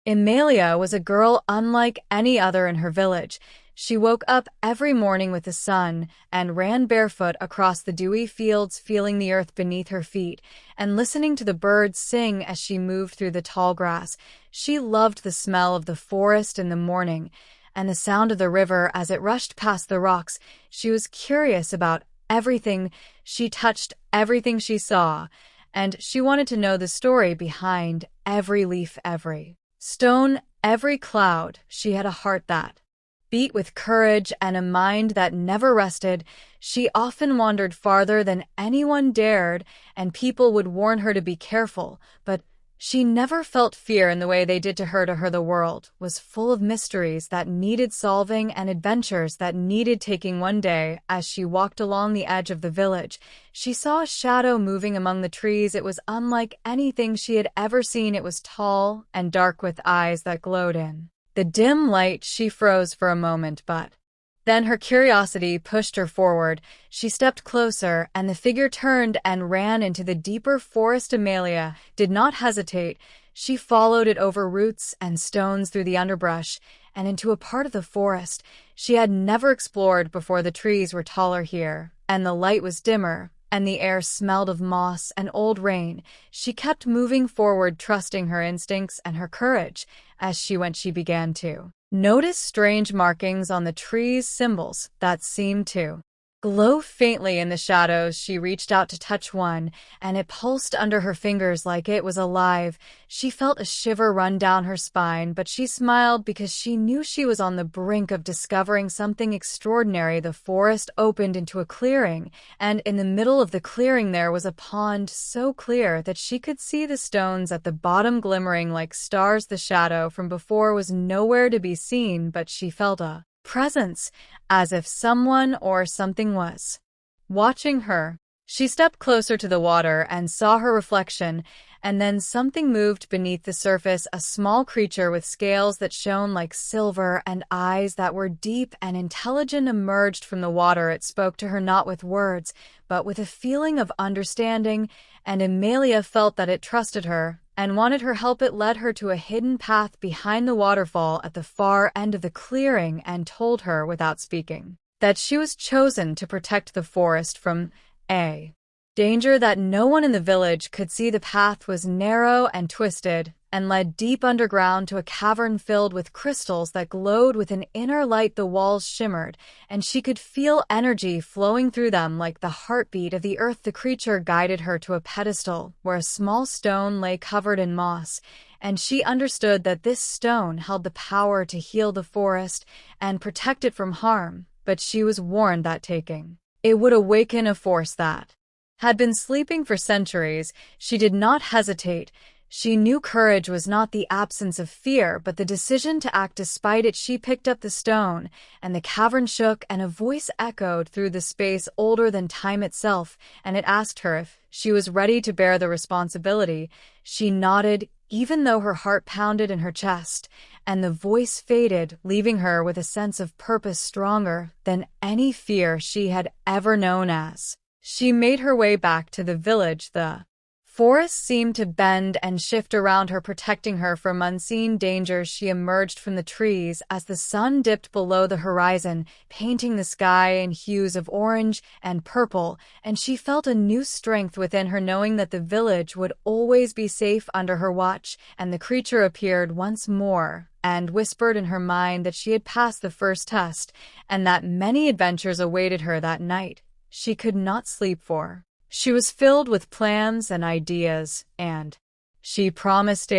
Emalia was a girl unlike any other in her village. She woke up every morning with the sun and ran barefoot across the dewy fields, feeling the earth beneath her feet and listening to the birds sing as she moved through the tall grass. She loved the smell of the forest in the morning and the sound of the river as it rushed past the rocks. She was curious about everything she touched, everything she saw, and she wanted to know the story behind every leaf, every stone, every cloud. She had a heart that beat with courage and a mind that never rested. She often wandered farther than anyone dared, and people would warn her to be careful, but she never felt fear in the way they did to her. To her, the world was full of mysteries that needed solving and adventures that needed taking. One day, as she walked along the edge of the village, she saw a shadow moving among the trees. It was unlike anything she had ever seen. It was tall and dark with eyes that glowed in the dim light. She froze for a moment, but then her curiosity pushed her forward. She stepped closer, and the figure turned and ran into the deeper forest. Emalia did not hesitate. She followed it over roots and stones, through the underbrush, and into a part of the forest she had never explored before. The trees were taller here, and the light was dimmer, and the air smelled of moss and old rain. She kept moving forward, trusting her instincts and her courage. As she went, she began to notice strange markings on the trees, symbols that seemed to glow faintly in the shadows. She reached out to touch one, and it pulsed under her fingers like it was alive. She felt a shiver run down her spine, but she smiled because she knew she was on the brink of discovering something extraordinary. The forest opened into a clearing, and in the middle of the clearing there was a pond so clear that she could see the stones at the bottom glimmering like stars. The shadow from before was nowhere to be seen, but she felt a presence, as if someone or something was watching her. She stepped closer to the water and saw her reflection, and then something moved beneath the surface. A small creature with scales that shone like silver and eyes that were deep and intelligent emerged from the water. It spoke to her not with words, but with a feeling of understanding, and Emalia felt that it trusted her and wanted her help. It led her to a hidden path behind the waterfall at the far end of the clearing and told her, without speaking, that she was chosen to protect the forest from a danger that no one in the village could see. The path was narrow and twisted and led deep underground to a cavern filled with crystals that glowed with an inner light. The walls shimmered, and she could feel energy flowing through them like the heartbeat of the earth. The creature guided her to a pedestal where a small stone lay covered in moss, and she understood that this stone held the power to heal the forest and protect it from harm. But she was warned that taking it would awaken a force that had been sleeping for centuries. She did not hesitate. She knew courage was not the absence of fear, but the decision to act despite it. She picked up the stone, and the cavern shook, and a voice echoed through the space, older than time itself, and it asked her if she was ready to bear the responsibility. She nodded, even though her heart pounded in her chest, and the voice faded, leaving her with a sense of purpose stronger than any fear she had ever known. As she made her way back to the village, the forest seemed to bend and shift around her, protecting her from unseen dangers. She emerged from the trees as the sun dipped below the horizon, painting the sky in hues of orange and purple, and she felt a new strength within her, knowing that the village would always be safe under her watch. And the creature appeared once more and whispered in her mind that she had passed the first test and that many adventures awaited her that night. She could not sleep, for she was filled with plans and ideas, and she promised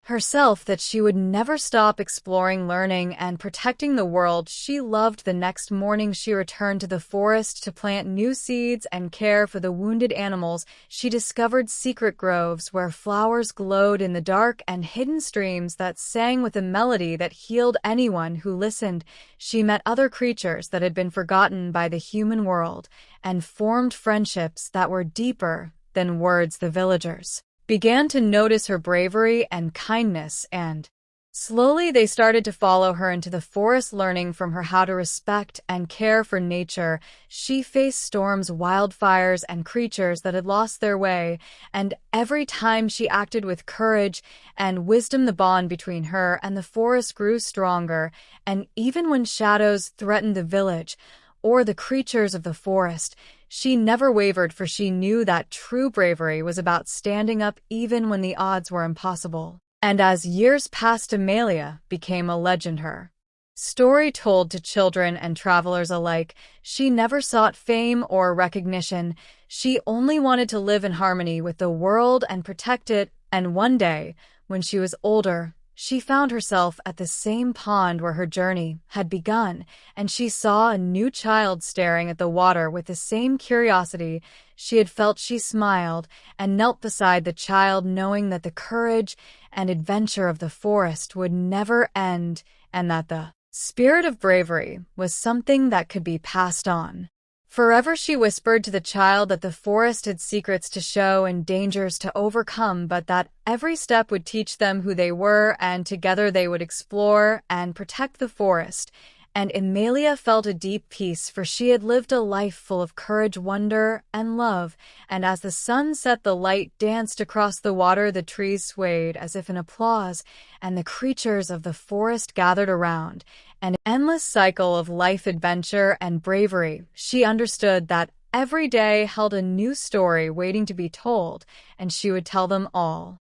herself that she would never stop exploring, learning, and protecting the world she loved. The next morning, she returned to the forest to plant new seeds and care for the wounded animals. She discovered secret groves where flowers glowed in the dark and hidden streams that sang with a melody that healed anyone who listened. She met other creatures that had been forgotten by the human world and formed friendships that were deeper than words. The villagers began to notice her bravery and kindness, and Slowly, they started to follow her into the forest, learning from her how to respect and care for nature. She faced storms, wildfires, and creatures that had lost their way, and every time she acted with courage and wisdom, the bond between her and the forest grew stronger. And even when shadows threatened the village or the creatures of the forest, she never wavered, for she knew that true bravery was about standing up even when the odds were impossible. And as years passed, Emalia became a legend. Her story told to children and travelers alike. She never sought fame or recognition. She only wanted to live in harmony with the world and protect it. And one day, when she was older, she found herself at the same pond where her journey had begun, and she saw a new child staring at the water with the same curiosity she had felt. She smiled and knelt beside the child, knowing that the courage and adventure of the forest would never end, and that the spirit of bravery was something that could be passed on forever. She whispered to the child that the forest had secrets to show and dangers to overcome, but that every step would teach them who they were, and together they would explore and protect the forest. And Emalia felt a deep peace, for she had lived a life full of courage, wonder, and love. And as the sun set, the light danced across the water, the trees swayed as if in applause, and the creatures of the forest gathered around. An endless cycle of life, adventure, and bravery. She understood that every day held a new story waiting to be told, and she would tell them all.